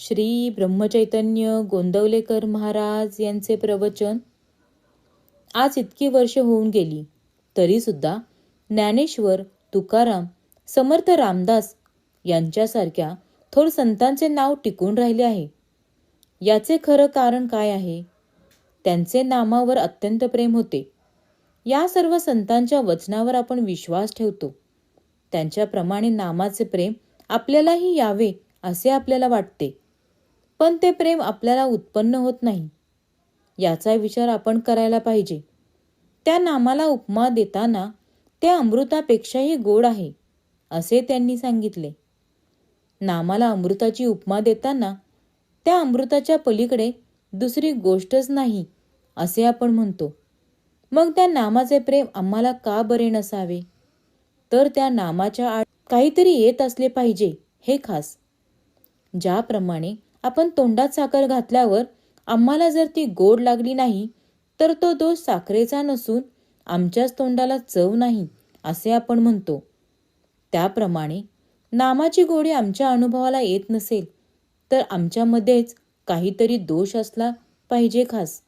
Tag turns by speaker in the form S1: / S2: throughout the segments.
S1: श्री ब्रह्मचैतन्य गोंदवलेकर महाराज यांचे प्रवचन. आज इतकी वर्ष होऊन गेली तरीसुद्धा ज्ञानेश्वर, तुकाराम, समर्थ रामदास यांच्यासारख्या थोर संतांचे नाव टिकून राहिले आहे. याचे खरं कारण काय आहे? त्यांचे नामावर अत्यंत प्रेम होते. या सर्व संतांच्या वचनावर आपण विश्वास ठेवतो. त्यांच्याप्रमाणे नामाचे प्रेम आपल्यालाही यावे असे आपल्याला वाटते, पण ते प्रेम आपल्याला उत्पन्न होत नाही. याचा विचार आपण करायला पाहिजे. त्या नामाला उपमा देताना ते अमृतापेक्षाही गोड आहे असे त्यांनी सांगितले. नामाला अमृताची उपमा देताना त्या अमृताच्या पलीकडे दुसरी गोष्टच नाही असे आपण म्हणतो. मग त्या नामाचे प्रेम आम्हाला का बरे नसावे? तर त्या नामाच्या आड काहीतरी येत असले पाहिजे हे खास. ज्याप्रमाणे आपण तोंडात साखर घातल्यावर आम्हाला जर ती गोड लागली नाही तर तो दोष साखरेचा नसून आमच्याच तोंडाला चव नाही असे आपण म्हणतो. त्याप्रमाणे नामाची गोडी आमच्या अनुभवाला येत नसेल तर आमच्यामध्येच काहीतरी दोष असला पाहिजे खास.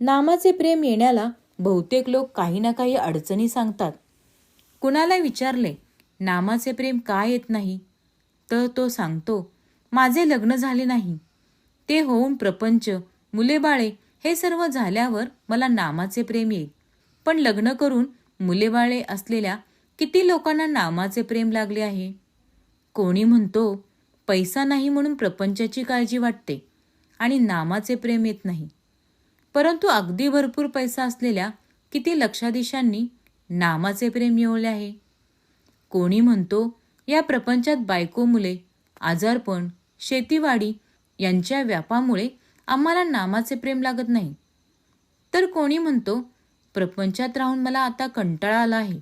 S1: नामाचे प्रेम येण्याला बहुतेक लोक काही ना काही अडचणी सांगतात. कुणाला विचारले नामाचे प्रेम का येत नाही तर तो सांगतो, माझे लग्न झाले नाही. ते होऊन प्रपंच, मुलेबाळे हे सर्व झाल्यावर मला नामाचे प्रेम येईल. पण लग्न करून मुलेबाळे असलेल्या किती लोकांना नामाचे प्रेम लागले आहे. कोणी म्हणतो पैसा नाही म्हणून प्रपंचाची काळजी वाटते आणि नामाचे प्रेम येत नाही. परंतु अगदी भरपूर पैसा असलेल्या किती लक्षाधीशांनी नामाचे प्रेम मिळवले आहे. कोणी म्हणतो या प्रपंचात बायको, मुले, आजारपण, शेतीवाडी यांच्या व्यापामुळे आम्हाला नामाचे प्रेम लागत नाही. तर कोणी म्हणतो प्रपंचात राहून मला आता कंटाळा आला आहे,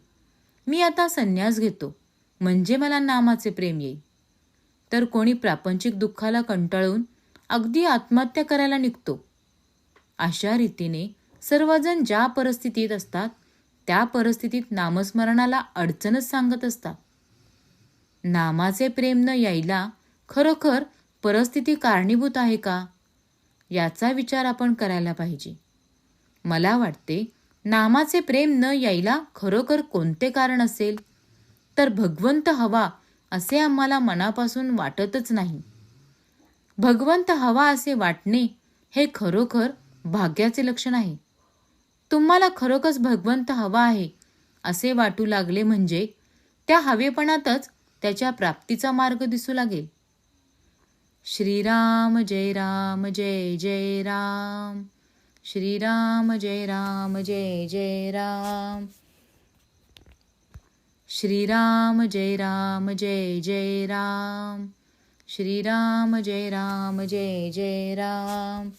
S1: मी आता संन्यास घेतो म्हणजे मला नामाचे प्रेम येईल. तर कोणी प्रापंचिक दुःखाला कंटाळून अगदी आत्महत्या करायला निघतो. अशा रीतीने सर्वजण ज्या परिस्थितीत असतात त्या परिस्थितीत नामस्मरणाला अडचणच सांगत असतात. नामाचे प्रेम न यायला खरोखर परिस्थिती कारणीभूत आहे का? याचा विचार आपण करायला पाहिजे. मला वाटते नामाचे प्रेम न यायला खरोखर कोणते कारण असेल तर भगवंत हवा असे आम्हाला मनापासून वाटतच नाही. भगवंत हवा असे वाटणे हे खरोखर भाग्याचे लक्षण आहे. तुम्हाला खरोखरच भगवंत हवा आहे असे वाटू लागले म्हणजे त्या हवेपणातच त्याच्या प्राप्तीचा मार्ग दिसू लागेल. श्रीराम जय राम जय जय राम. श्रीराम जय राम जय जय राम. श्रीराम जय राम जय जय राम. श्रीराम जय राम जय जय राम.